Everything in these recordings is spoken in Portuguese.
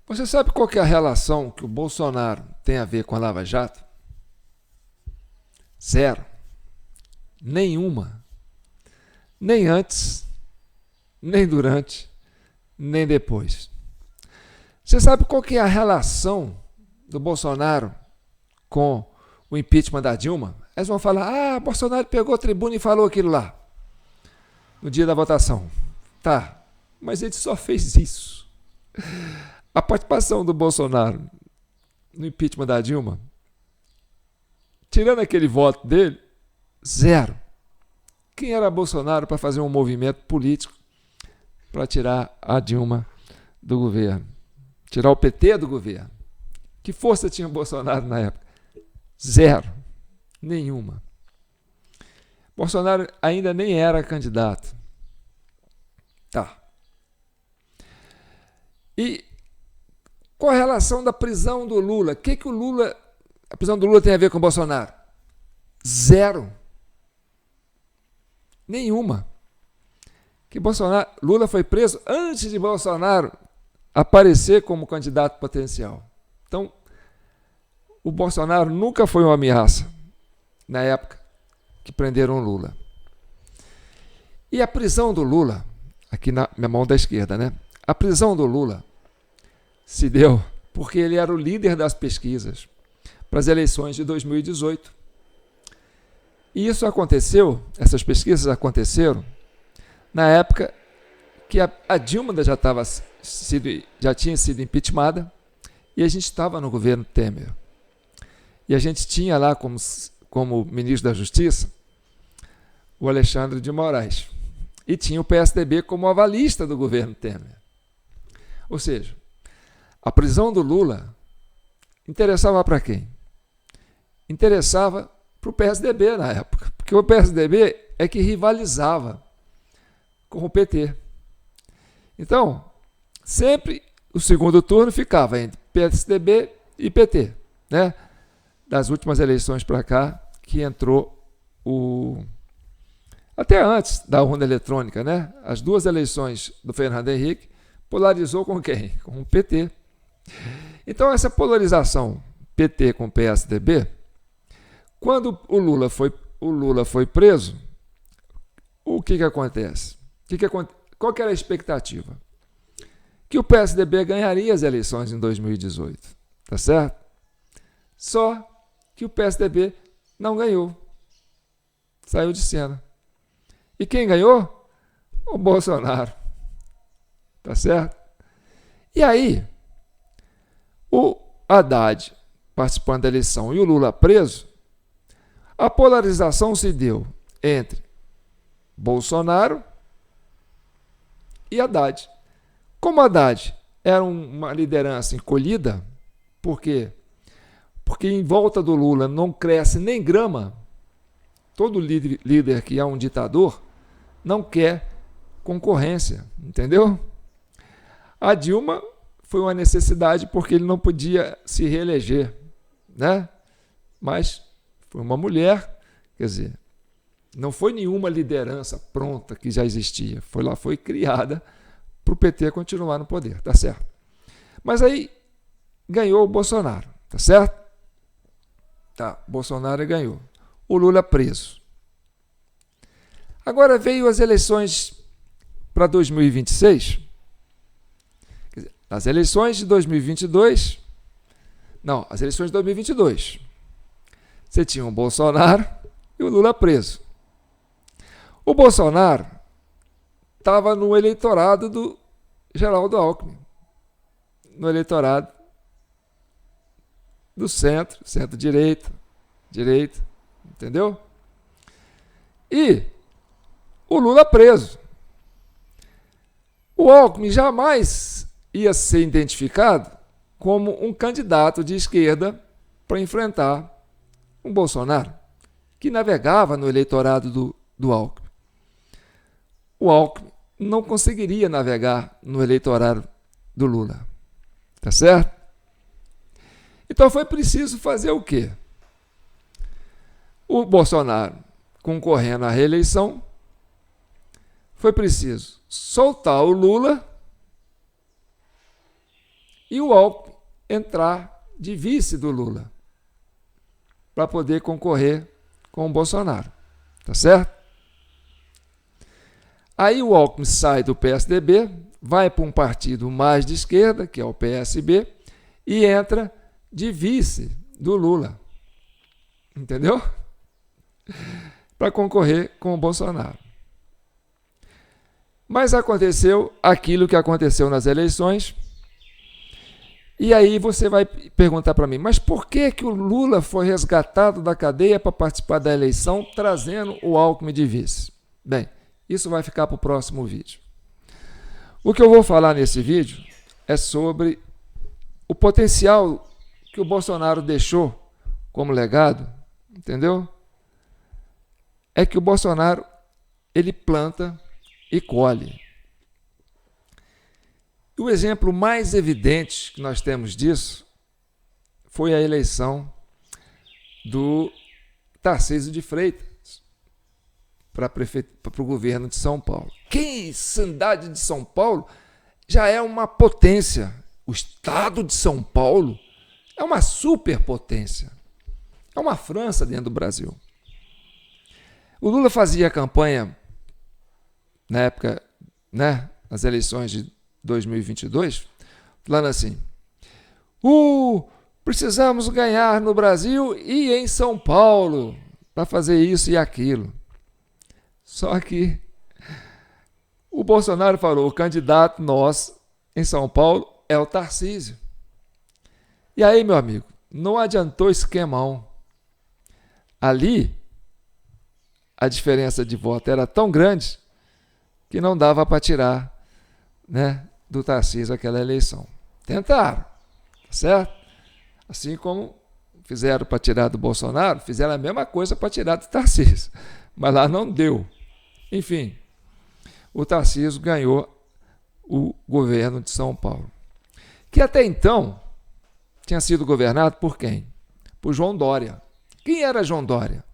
Você sabe qual que é a relação que o Bolsonaro tem a ver com a Lava Jato? Zero. Nenhuma. Nem antes, nem durante, nem depois. Você sabe qual que é a relação do Bolsonaro com o impeachment da Dilma? Eles vão falar, Bolsonaro pegou a tribuna e falou aquilo lá, no dia da votação. Tá, mas ele só fez isso. A participação do Bolsonaro no impeachment da Dilma, tirando aquele voto dele, zero. Quem era Bolsonaro para fazer um movimento político para tirar a Dilma do governo? Tirar o PT do governo? Que força tinha o Bolsonaro na época? Zero. Nenhuma. Bolsonaro ainda nem era candidato. Tá. E qual a relação da prisão do Lula? A prisão do Lula tem a ver com o Bolsonaro? Zero. Nenhuma. Que Lula foi preso antes de Bolsonaro aparecer como candidato potencial. Então, o Bolsonaro nunca foi uma ameaça na época que prenderam o Lula. E a prisão do Lula, aqui na minha mão da esquerda, né? A prisão do Lula se deu porque ele era o líder das pesquisas para as eleições de 2018. E isso aconteceu, essas pesquisas aconteceram na época que a Dilma já tinha sido impeachmentada e a gente estava no governo Temer. E a gente tinha lá como ministro da Justiça o Alexandre de Moraes. E tinha o PSDB como avalista do governo Temer. Ou seja, a prisão do Lula interessava para quem? Interessava para o PSDB na época, porque o PSDB é que rivalizava com o PT. Então, sempre o segundo turno ficava entre PSDB e PT, né? Das últimas eleições para cá, que entrou até antes da urna eletrônica, né? As duas eleições do Fernando Henrique polarizou com quem? Com o PT. Então, essa polarização PT com PSDB, quando o Lula foi preso, o que acontece? Qual que era a expectativa? Que o PSDB ganharia as eleições em 2018, tá certo? Só que o PSDB não ganhou. Saiu de cena. E quem ganhou? O Bolsonaro. Tá certo? E aí, o Haddad participando da eleição e o Lula preso, a polarização se deu entre Bolsonaro e Haddad. Como Haddad era uma liderança encolhida, por quê? Porque em volta do Lula não cresce nem grama. Todo líder que é um ditador não quer concorrência, entendeu? A Dilma foi uma necessidade porque ele não podia se reeleger, né? Mas foi uma mulher, quer dizer, não foi nenhuma liderança pronta que já existia, foi criada para o PT continuar no poder, tá certo? Mas aí ganhou o Bolsonaro, tá certo? Tá, Bolsonaro ganhou. O Lula preso. Agora veio as eleições para 2026. Quer dizer, as eleições de 2022. Não, as eleições de 2022. Você tinha o Bolsonaro e o Lula preso. O Bolsonaro estava no eleitorado do Geraldo Alckmin, no eleitorado do centro-direita, entendeu? E o Lula preso. O Alckmin jamais ia ser identificado como um candidato de esquerda para enfrentar um Bolsonaro, que navegava no eleitorado do Alckmin. O Alckmin não conseguiria navegar no eleitorado do Lula. Tá certo? Então foi preciso fazer o quê? O Bolsonaro concorrendo à reeleição, foi preciso soltar o Lula e o Alckmin entrar de vice do Lula para poder concorrer com o Bolsonaro. Tá certo? Aí o Alckmin sai do PSDB, vai para um partido mais de esquerda, que é o PSB, e entra de vice do Lula. Entendeu? Para concorrer com o Bolsonaro. Mas aconteceu aquilo que aconteceu nas eleições. E aí você vai perguntar para mim, mas por que o Lula foi resgatado da cadeia para participar da eleição, trazendo o Alckmin de vice? Bem, isso vai ficar para o próximo vídeo. O que eu vou falar nesse vídeo é sobre o potencial que o Bolsonaro deixou como legado, entendeu? É que o Bolsonaro, ele planta e colhe. O exemplo mais evidente que nós temos disso foi a eleição do Tarcísio de Freitas para o governo de São Paulo. Que cidade de São Paulo já é uma potência. O estado de São Paulo é uma superpotência. É uma França dentro do Brasil. O Lula fazia campanha na época, né, nas eleições de 2022, falando assim: precisamos ganhar no Brasil e em São Paulo para fazer isso e aquilo. Só que o Bolsonaro falou: o candidato nosso em São Paulo é o Tarcísio. E aí, meu amigo, não adiantou esquemão. Ali, a diferença de voto era tão grande que não dava para tirar, né, do Tarcísio aquela eleição. Tentaram, certo? Assim como fizeram para tirar do Bolsonaro, fizeram a mesma coisa para tirar do Tarcísio. Mas lá não deu. Enfim, o Tarcísio ganhou o governo de São Paulo, que até então tinha sido governado por quem? Por João Dória. Quem era João Dória?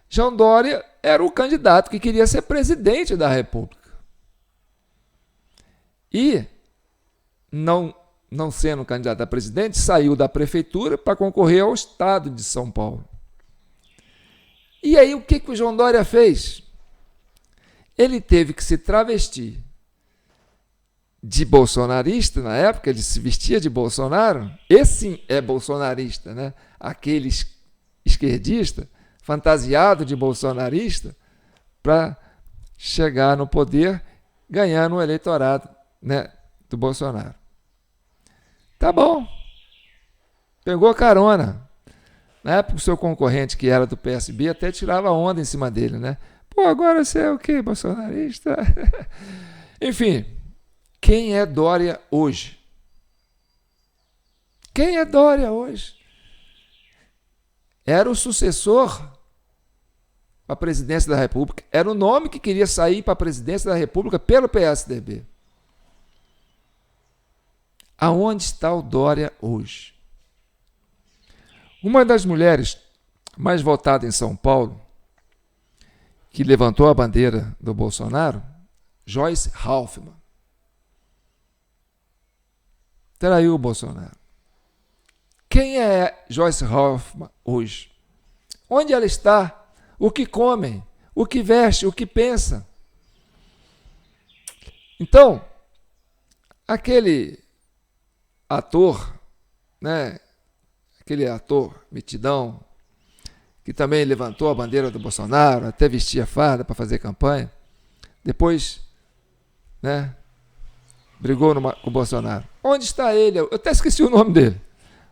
João Dória era o candidato que queria ser presidente da República. E, não sendo candidato a presidente, saiu da prefeitura para concorrer ao estado de São Paulo. E aí o que o João Dória fez? Ele teve que se travestir de bolsonarista, na época ele se vestia de Bolsonaro, esse sim é bolsonarista, né? Aquele esquerdista, fantasiado de bolsonarista, para chegar no poder, ganhando o eleitorado, né, do Bolsonaro. Tá bom. Pegou carona. Na época, o seu concorrente, que era do PSB, até tirava onda em cima dele, né? Pô, agora você é o quê, bolsonarista? Enfim, quem é Dória hoje? Quem é Dória hoje? Era o sucessor para a presidência da República. Era o nome que queria sair para a presidência da República pelo PSDB. Aonde está o Dória hoje? Uma das mulheres mais votadas em São Paulo, que levantou a bandeira do Bolsonaro, Joyce Halfman, traiu o Bolsonaro. Quem é Joyce Halfman hoje? Onde ela está? O que come? O que veste? O que pensa? Então, aquele ator, né? Aquele ator metidão, que também levantou a bandeira do Bolsonaro, até vestia farda para fazer campanha, depois, né, brigou com o Bolsonaro. Onde está ele? Eu até esqueci o nome dele.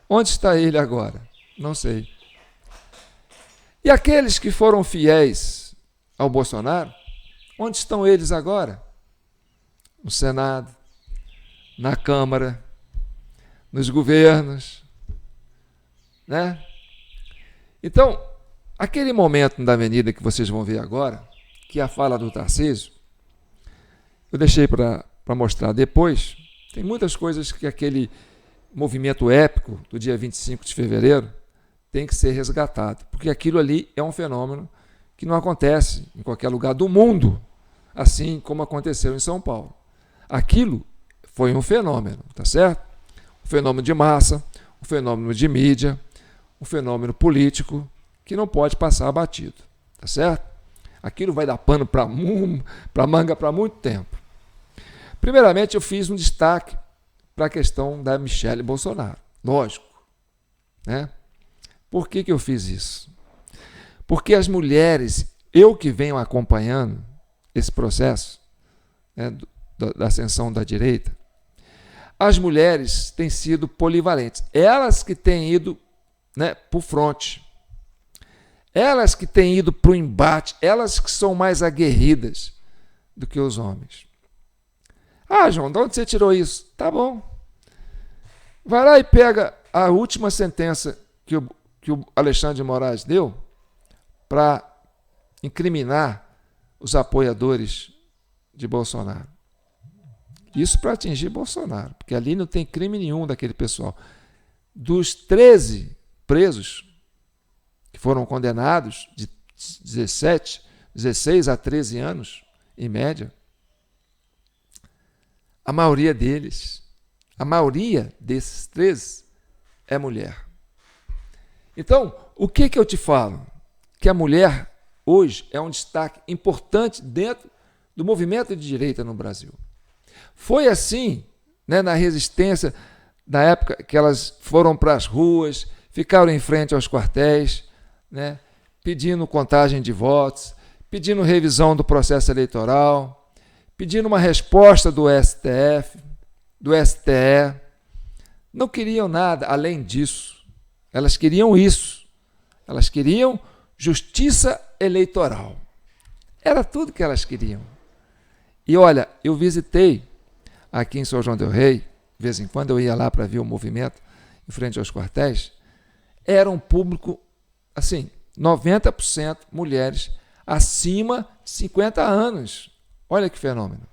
Onde está ele agora? Não sei. E aqueles que foram fiéis ao Bolsonaro, onde estão eles agora? No Senado, na Câmara, nos governos, né? Então, aquele momento da avenida que vocês vão ver agora, que é a fala do Tarcísio, eu deixei para mostrar depois. Tem muitas coisas que aquele movimento épico do dia 25 de fevereiro tem que ser resgatado, porque aquilo ali é um fenômeno que não acontece em qualquer lugar do mundo, assim como aconteceu em São Paulo. Aquilo foi um fenômeno, tá certo? fenômeno de massa, um fenômeno de mídia, um fenômeno político que não pode passar batido, tá certo? Aquilo vai dar pano para manga para muito tempo. Primeiramente, eu fiz um destaque para a questão da Michelle Bolsonaro, lógico, né? Por que eu fiz isso? Porque as mulheres, eu que venho acompanhando esse processo, né, da ascensão da direita, as mulheres têm sido polivalentes. Elas que têm ido, né, para o fronte. Elas que têm ido para o embate. Elas que são mais aguerridas do que os homens. Ah, João, de onde você tirou isso? Tá bom. Vai lá e pega a última sentença que o Alexandre de Moraes deu para incriminar os apoiadores de Bolsonaro. Isso para atingir Bolsonaro, porque ali não tem crime nenhum daquele pessoal. Dos 13 presos que foram condenados, de 16 a 13 anos, em média, a maioria desses 13 é mulher. Então, o que eu te falo? Que a mulher hoje é um destaque importante dentro do movimento de direita no Brasil. Foi assim, né, na resistência, na época que elas foram para as ruas, ficaram em frente aos quartéis, né, pedindo contagem de votos, pedindo revisão do processo eleitoral, pedindo uma resposta do STF, do STE. Não queriam nada além disso. Elas queriam isso. Elas queriam justiça eleitoral. Era tudo que elas queriam. E olha, eu visitei aqui em São João del Rei, de vez em quando eu ia lá para ver o movimento em frente aos quartéis, era um público, assim, 90% mulheres acima de 50 anos. Olha que fenômeno.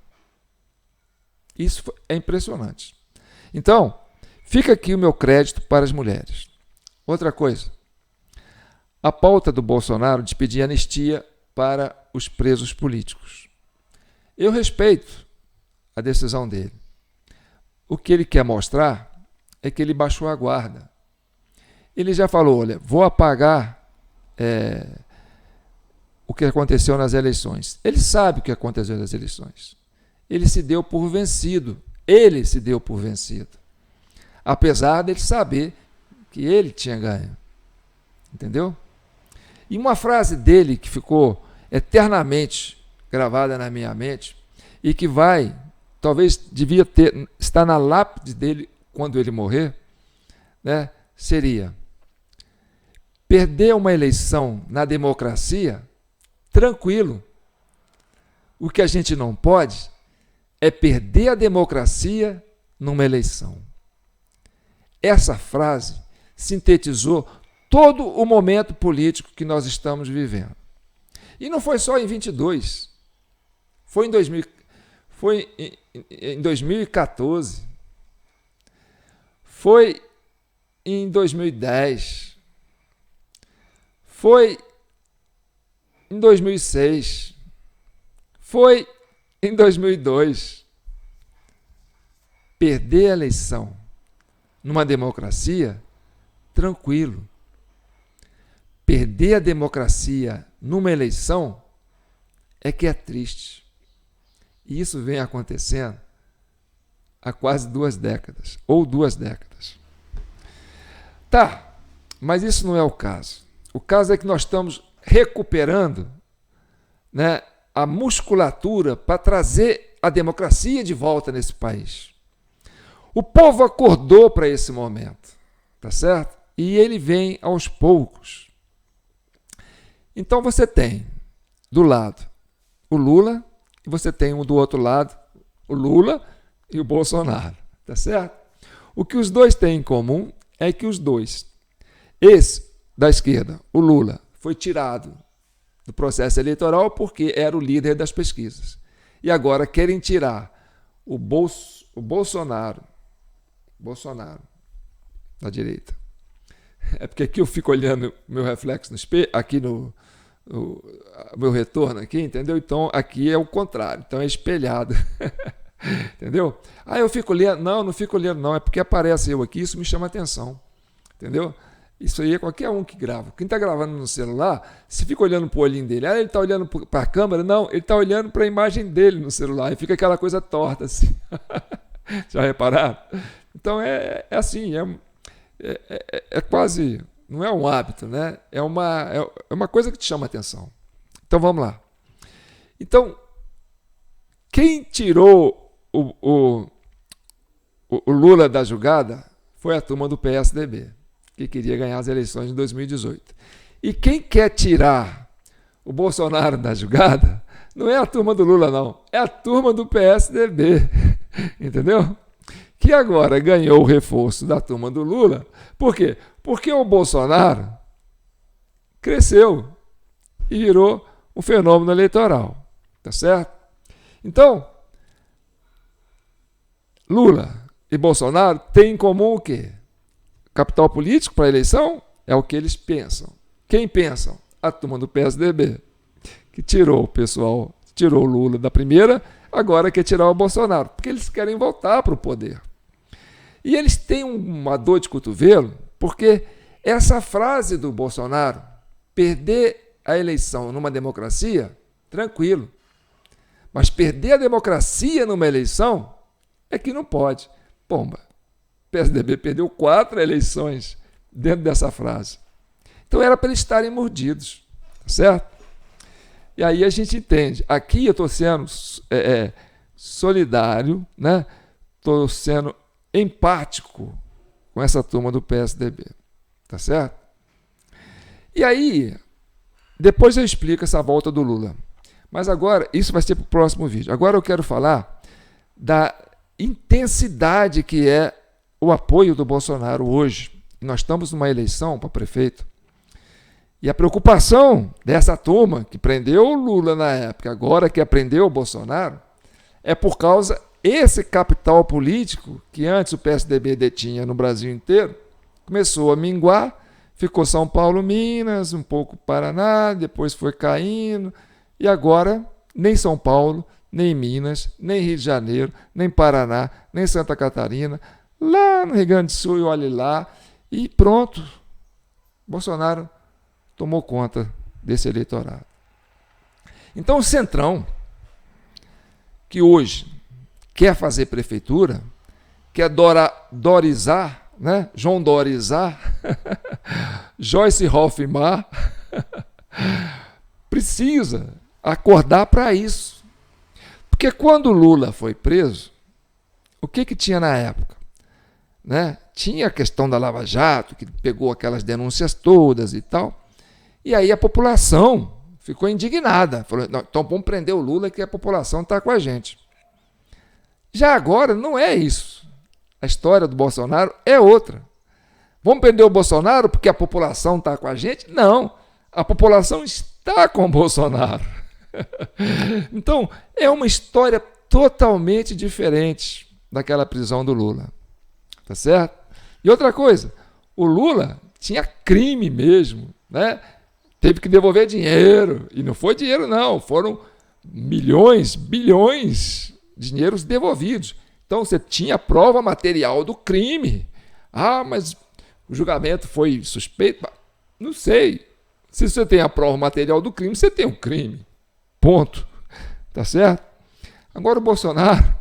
Isso é impressionante. Então, fica aqui o meu crédito para as mulheres. Outra coisa, a pauta do Bolsonaro de pedir anistia para os presos políticos. Eu respeito a decisão dele. O que ele quer mostrar é que ele baixou a guarda. Ele já falou, olha, vou apagar o que aconteceu nas eleições. Ele sabe o que aconteceu nas eleições. Ele se deu por vencido. Ele se deu por vencido. Apesar dele saber que ele tinha ganho. Entendeu? E uma frase dele que ficou eternamente gravada na minha mente e que talvez devia estar na lápide dele quando ele morrer, né, seria: perder uma eleição na democracia, tranquilo. O que a gente não pode é perder a democracia numa eleição. Essa frase sintetizou todo o momento político que nós estamos vivendo. E não foi só em 22. Foi em 2014. Foi em 2010. Foi em 2006. Foi em 2002. Perder a eleição numa democracia, tranquilo. Perder a democracia numa eleição é que é triste. E isso vem acontecendo há quase 2 décadas, ou 2 décadas. Tá, mas isso não é o caso. O caso é que nós estamos recuperando, né, a musculatura para trazer a democracia de volta nesse país. O povo acordou para esse momento, tá certo? E ele vem aos poucos. Então você tem do lado o Lula e você tem do outro lado o Lula e o Bolsonaro, tá certo? O que os dois têm em comum é que os dois, esse da esquerda, o Lula, foi tirado do processo eleitoral porque era o líder das pesquisas. E agora querem tirar o Bolsonaro da direita. É porque aqui eu fico olhando o meu reflexo no espelho, aqui no meu retorno aqui, entendeu? Então aqui é o contrário, então é espelhado. Entendeu? Ah, eu fico lendo. Não, não fico lendo, não. É porque aparece eu aqui, isso me chama atenção. Entendeu? Isso aí é qualquer um que grava. Quem está gravando no celular, se fica olhando para o olhinho dele, ele está olhando para a câmera, não, ele está olhando para a imagem dele no celular e fica aquela coisa torta assim. Já repararam? Então é assim, é quase, não é um hábito, né? É uma coisa que te chama atenção. Então vamos lá. Então, quem tirou o Lula da jogada foi a turma do PSDB, que queria ganhar as eleições de 2018. E quem quer tirar o Bolsonaro da jogada não é a turma do Lula, não. É a turma do PSDB. Entendeu? Que agora ganhou o reforço da turma do Lula. Por quê? Porque o Bolsonaro cresceu e virou um fenômeno eleitoral. Tá certo? Então, Lula e Bolsonaro têm em comum o quê? Capital político para a eleição é o que eles pensam. Quem pensam? A turma do PSDB, que tirou o pessoal, tirou o Lula da primeira, agora quer tirar o Bolsonaro, porque eles querem voltar para o poder. E eles têm uma dor de cotovelo, porque essa frase do Bolsonaro, perder a eleição numa democracia, tranquilo. Mas perder a democracia numa eleição é que não pode. Pomba. O PSDB perdeu 4 eleições dentro dessa frase. Então era para eles estarem mordidos, certo? E aí a gente entende. Aqui eu estou sendo solidário, né? Estou sendo empático com essa turma do PSDB, tá certo? E aí, depois eu explico essa volta do Lula. Mas agora, isso vai ser para o próximo vídeo. Agora eu quero falar da intensidade que é o apoio do Bolsonaro hoje. Nós estamos numa eleição para prefeito. E a preocupação dessa turma que prendeu o Lula na época, agora que prendeu o Bolsonaro, é por causa esse capital político que antes o PSDB detinha no Brasil inteiro, começou a minguar, ficou São Paulo, Minas, um pouco Paraná, depois foi caindo, e agora nem São Paulo, nem Minas, nem Rio de Janeiro, nem Paraná, nem Santa Catarina, lá no Rio Grande do Sul, e olhe lá, e pronto, Bolsonaro tomou conta desse eleitorado. Então o Centrão, que hoje quer fazer prefeitura, quer dorizar, né? João Dorizar, Joyce Hoffmar, precisa acordar para isso. Porque quando Lula foi preso, o que tinha na época? Né? Tinha a questão da Lava Jato, que pegou aquelas denúncias todas e tal, e aí a população ficou indignada. Falou, não, então vamos prender o Lula que a população está com a gente. Já agora não é isso. A história do Bolsonaro é outra. Vamos prender o Bolsonaro porque a população está com a gente? Não. A população está com o Bolsonaro. Então, é uma história totalmente diferente daquela prisão do Lula. Tá certo? E outra coisa, o Lula tinha crime mesmo, né? Teve que devolver dinheiro. E não foi dinheiro, não. Foram milhões, bilhões de dinheiros devolvidos. Então, você tinha prova material do crime. Ah, mas o julgamento foi suspeito? Não sei. Se você tem a prova material do crime, você tem um crime. Ponto. Tá certo? Agora o Bolsonaro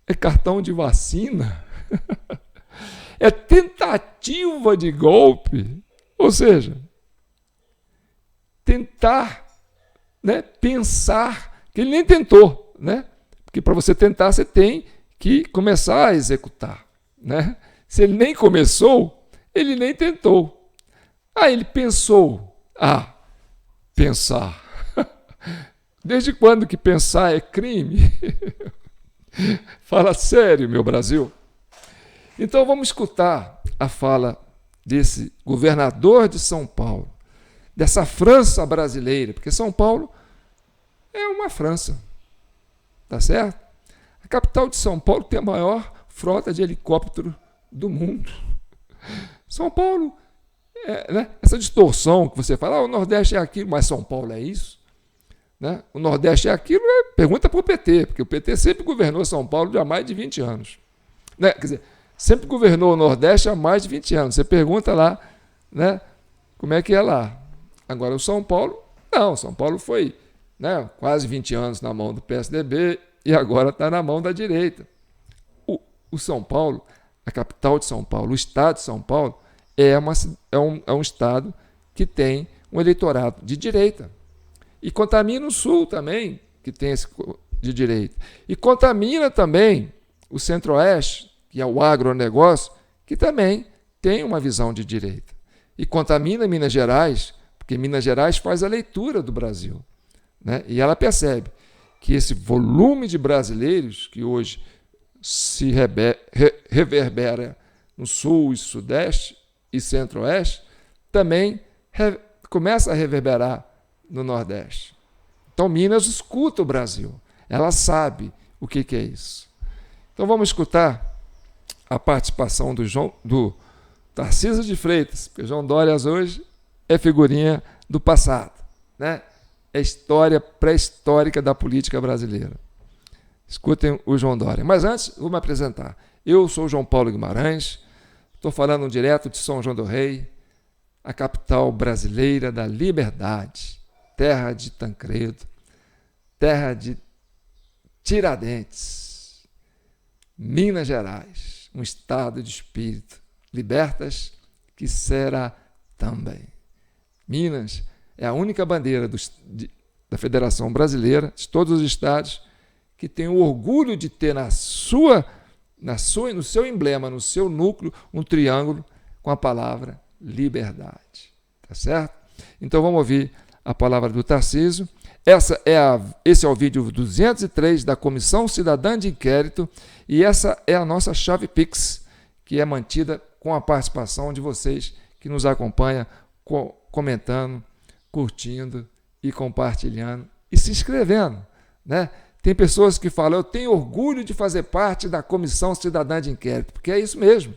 é cartão de vacina. É tentativa de golpe. Ou seja, tentar, né, pensar, que ele nem tentou, né? Porque para você tentar, você tem que começar a executar, né? Se ele nem começou, ele nem tentou. Ah, ele pensou. Ah, pensar. Desde quando que pensar é crime? Fala sério, meu Brasil. Então vamos escutar a fala desse governador de São Paulo, dessa França brasileira, porque São Paulo é uma França, tá certo? A capital de São Paulo tem a maior frota de helicóptero do mundo. São Paulo, né? Essa distorção que você fala, o Nordeste é aquilo, mas São Paulo é isso. né? O Nordeste é aquilo, pergunta para o PT, porque o PT sempre governou São Paulo há mais de 20 anos. Né? Quer dizer, sempre governou o Nordeste há mais de 20 anos. Você pergunta lá, né, como é que é lá. Agora, o São Paulo, não. São Paulo foi, né, quase 20 anos na mão do PSDB e agora está na mão da direita. O São Paulo, a capital de São Paulo, o estado de São Paulo, é um estado que tem um eleitorado de direita. E contamina o Sul também, que tem esse de direita. E contamina também o Centro-Oeste, que é o agronegócio, que também tem uma visão de direita. E contamina Minas Gerais, porque Minas Gerais faz a leitura do Brasil, né? E ela percebe que esse volume de brasileiros que hoje se reverbera no Sul e Sudeste e Centro-Oeste, também começa a reverberar no Nordeste. Então Minas escuta o Brasil, ela sabe o que é isso. Então vamos escutar a participação do Tarcísio de Freitas, porque João Dória hoje é figurinha do passado, né? É história pré-histórica da política brasileira. Escutem o João Dória. Mas antes, vou me apresentar. Eu sou João Paulo Guimarães, estou falando direto de São João do Rei, a capital brasileira da liberdade, terra de Tancredo, terra de Tiradentes, Minas Gerais, um estado de espírito, libertas que será também. Minas é a única bandeira da Federação Brasileira, de todos os estados, que tem o orgulho de ter no seu emblema, no seu núcleo, um triângulo com a palavra liberdade. Tá certo? Então vamos ouvir a palavra do Tarcísio. Esse é o vídeo 203 da Comissão Cidadã de Inquérito e essa é a nossa chave Pix, que é mantida com a participação de vocês que nos acompanham, comentando, curtindo e compartilhando e se inscrevendo, né? Tem pessoas que falam, eu tenho orgulho de fazer parte da Comissão Cidadã de Inquérito, porque é isso mesmo.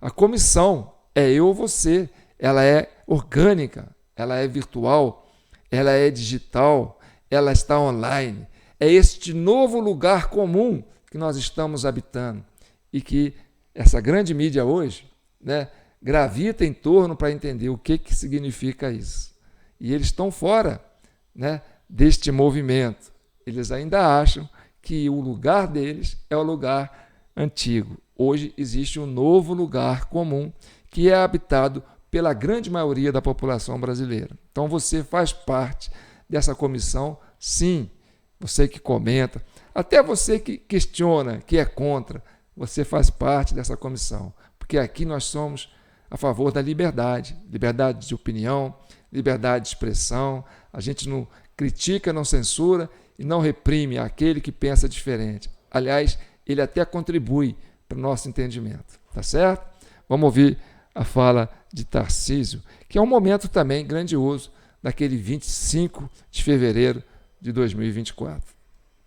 A comissão é eu ou você, ela é orgânica, ela é virtual, ela é digital, ela está online. É este novo lugar comum que nós estamos habitando e que essa grande mídia hoje, né, gravita em torno para entender o que significa isso. E eles estão fora, né, deste movimento. Eles ainda acham que o lugar deles é o lugar antigo. Hoje existe um novo lugar comum que é habitado pela grande maioria da população brasileira. Então você faz parte dessa comissão, sim. Você que comenta, até você que questiona, que é contra, você faz parte dessa comissão. Porque aqui nós somos a favor da liberdade, liberdade de opinião, liberdade de expressão. A gente não critica, não censura e não reprime aquele que pensa diferente. Aliás, ele até contribui para o nosso entendimento. Tá certo? Vamos ouvir a fala de Tarcísio, que é um momento também grandioso, daquele 25 de fevereiro de 2024.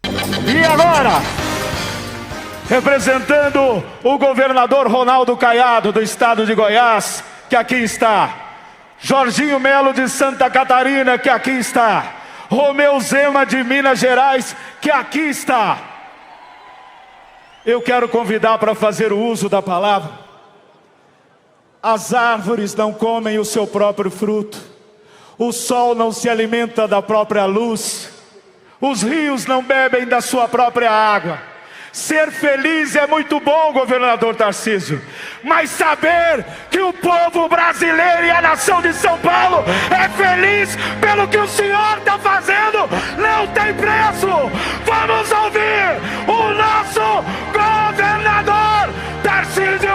E agora, representando o governador Ronaldo Caiado, do estado de Goiás, que aqui está, Jorginho Melo de Santa Catarina, que aqui está, Romeu Zema de Minas Gerais, que aqui está. Eu quero convidar para fazer o uso da palavra. As árvores não comem o seu próprio fruto, o sol não se alimenta da própria luz, os rios não bebem da sua própria água. Ser feliz é muito bom, governador Tarcísio, mas saber que o povo brasileiro e a nação de São Paulo é feliz pelo que o senhor está fazendo não tem preço. Vamos ouvir o nosso governador Tarcísio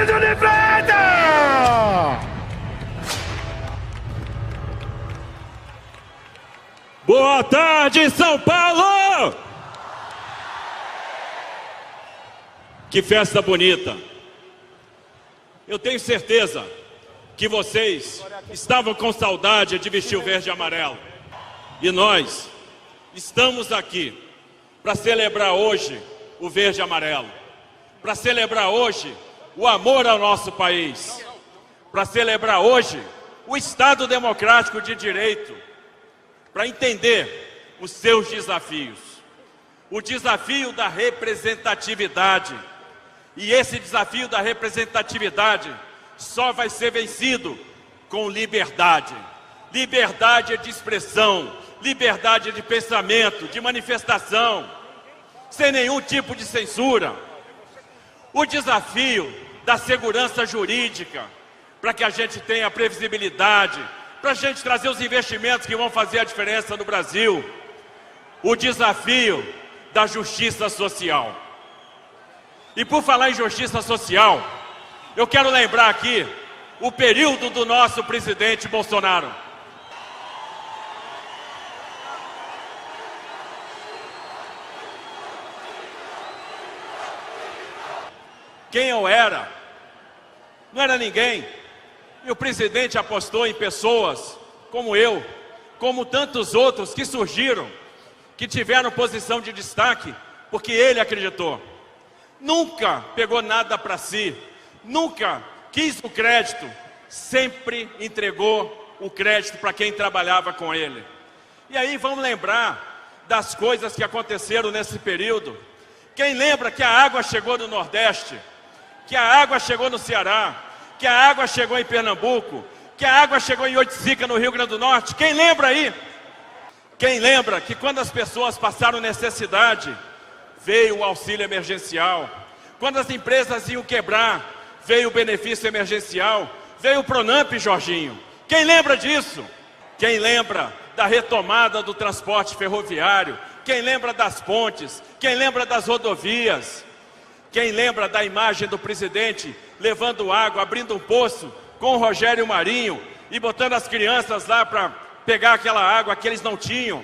de Freitas. Boa tarde, São Paulo! Que festa bonita! Eu tenho certeza que vocês estavam com saudade de vestir o verde e amarelo. E nós estamos aqui para celebrar hoje o verde e amarelo, para celebrar hoje o amor ao nosso país, para celebrar hoje o Estado democrático de direito, para entender os seus desafios. O desafio da representatividade. E esse desafio da representatividade só vai ser vencido com liberdade. Liberdade de expressão, liberdade de pensamento, de manifestação, sem nenhum tipo de censura. O desafio da segurança jurídica, para que a gente tenha previsibilidade, para a gente trazer os investimentos que vão fazer a diferença no Brasil. O desafio da justiça social. E por falar em justiça social, eu quero lembrar aqui o período do nosso presidente Bolsonaro. Quem eu era? Não era ninguém. E o presidente apostou em pessoas como eu, como tantos outros que surgiram, que tiveram posição de destaque, porque ele acreditou. Nunca pegou nada para si, nunca quis o crédito, sempre entregou o crédito para quem trabalhava com ele. E aí vamos lembrar das coisas que aconteceram nesse período. Quem lembra que a água chegou no Nordeste, que a água chegou no Ceará, que a água chegou em Pernambuco, que a água chegou em Oiticica, no Rio Grande do Norte? Quem lembra aí? Quem lembra que quando as pessoas passaram necessidade, veio o auxílio emergencial? Quando as empresas iam quebrar, veio o benefício emergencial? Veio o Pronamp, Jorginho? Quem lembra disso? Quem lembra da retomada do transporte ferroviário? Quem lembra das pontes? Quem lembra das rodovias? Quem lembra da imagem do presidente levando água, abrindo um poço com o Rogério Marinho e botando as crianças lá para pegar aquela água que eles não tinham?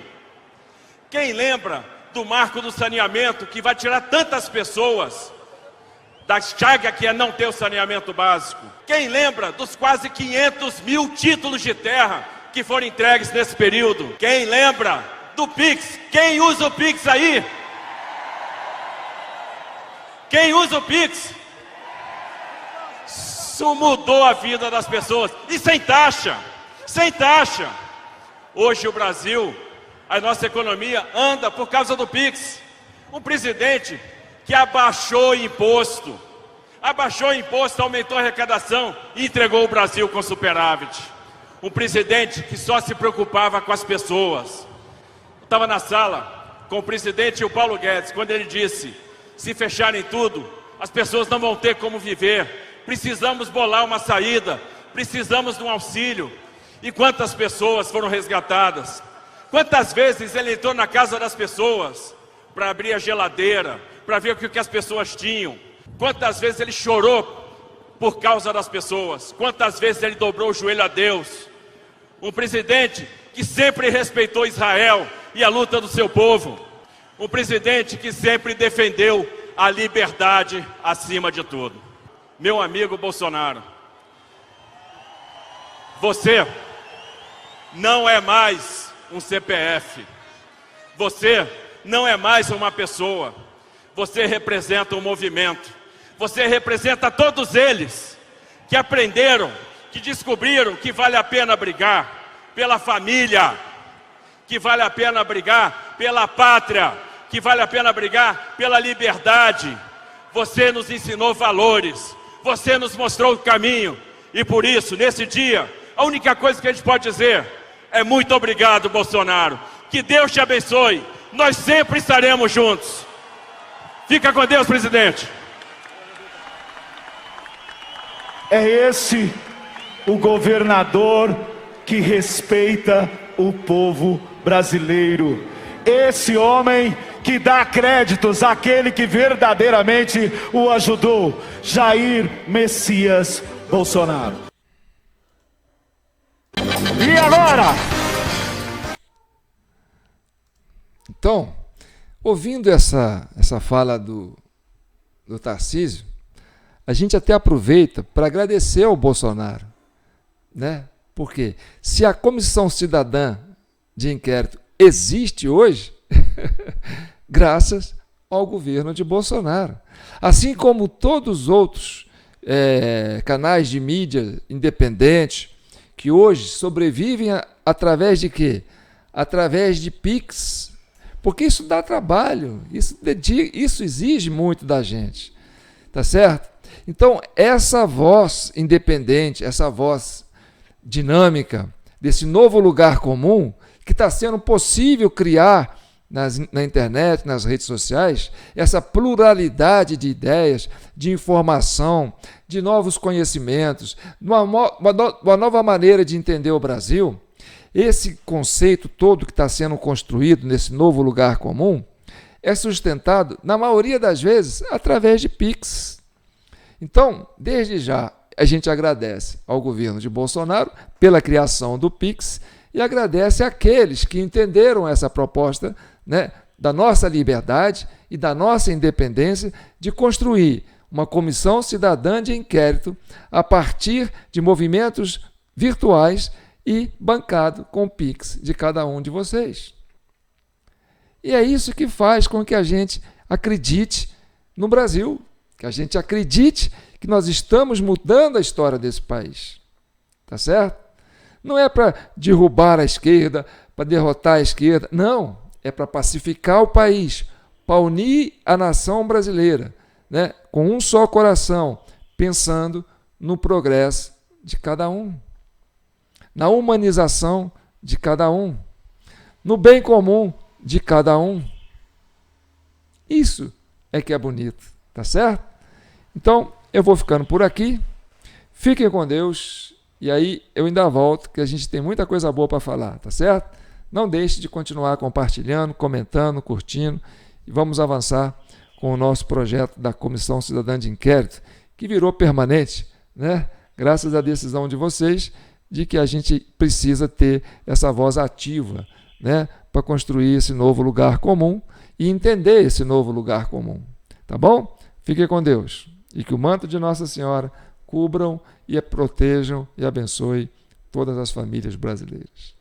Quem lembra do marco do saneamento, que vai tirar tantas pessoas da chaga que é não ter o saneamento básico? Quem lembra dos quase 500 mil títulos de terra que foram entregues nesse período? Quem lembra do Pix? Quem usa o Pix aí? Quem usa o Pix? Isso mudou a vida das pessoas. E sem taxa. Sem taxa. Hoje o Brasil, a nossa economia anda por causa do Pix. Um presidente que abaixou imposto, aumentou a arrecadação e entregou o Brasil com superávit. Um presidente que só se preocupava com as pessoas. Eu estava na sala com o presidente e o Paulo Guedes, quando ele disse: se fecharem tudo, as pessoas não vão ter como viver. Precisamos bolar uma saída, precisamos de um auxílio. E quantas pessoas foram resgatadas? Quantas vezes ele entrou na casa das pessoas para abrir a geladeira, para ver o que as pessoas tinham? Quantas vezes ele chorou por causa das pessoas? Quantas vezes ele dobrou o joelho a Deus? Um presidente que sempre respeitou Israel e a luta do seu povo. Um presidente que sempre defendeu a liberdade acima de tudo. Meu amigo Bolsonaro, você não é mais um CPF. Você não é mais uma pessoa. Você representa um movimento. Você representa todos eles que aprenderam, que descobriram que vale a pena brigar pela família, que vale a pena brigar pela pátria, que vale a pena brigar pela liberdade. Você nos ensinou valores, você nos mostrou o caminho. E por isso, nesse dia, a única coisa que a gente pode dizer é muito obrigado, Bolsonaro. Que Deus te abençoe. Nós sempre estaremos juntos. Fica com Deus, presidente. É esse o governador que respeita o povo brasileiro. Esse homem que dá créditos àquele que verdadeiramente o ajudou, Jair Messias Bolsonaro. E agora? Então, ouvindo essa fala do Tarcísio, a gente até aproveita para agradecer ao Bolsonaro, né? Porque se a Comissão Cidadã de Inquérito existe hoje, graças ao governo de Bolsonaro. Assim como todos os outros canais de mídia independentes que hoje sobrevivem através de quê? Através de Pix, porque isso dá trabalho, isso exige muito da gente, tá certo? Então, essa voz independente, essa voz dinâmica, desse novo lugar comum, que está sendo possível criar na internet, nas redes sociais, essa pluralidade de ideias, de informação, de novos conhecimentos, uma nova maneira de entender o Brasil, esse conceito todo que está sendo construído nesse novo lugar comum é sustentado, na maioria das vezes, através de Pix. Então, desde já, a gente agradece ao governo de Bolsonaro pela criação do Pix e agradece àqueles que entenderam essa proposta, né, da nossa liberdade e da nossa independência de construir uma comissão cidadã de inquérito a partir de movimentos virtuais e bancado com o Pix de cada um de vocês. E é isso que faz com que a gente acredite no Brasil, que a gente acredite que nós estamos mudando a história desse país. Tá certo? Não é para derrubar a esquerda, para derrotar a esquerda. Não, é para pacificar o país, para unir a nação brasileira, né, com um só coração, pensando no progresso de cada um, na humanização de cada um, no bem comum de cada um. Isso é que é bonito, tá certo? Então, eu vou ficando por aqui. Fiquem com Deus. E aí eu ainda volto, que a gente tem muita coisa boa para falar, tá certo? Não deixe de continuar compartilhando, comentando, curtindo. E vamos avançar com o nosso projeto da Comissão Cidadã de Inquérito, que virou permanente, né? Graças à decisão de vocês, de que a gente precisa ter essa voz ativa, né, para construir esse novo lugar comum e entender esse novo lugar comum. Tá bom? Fiquem com Deus. E que o manto de Nossa Senhora cubram e protejam e abençoe todas as famílias brasileiras.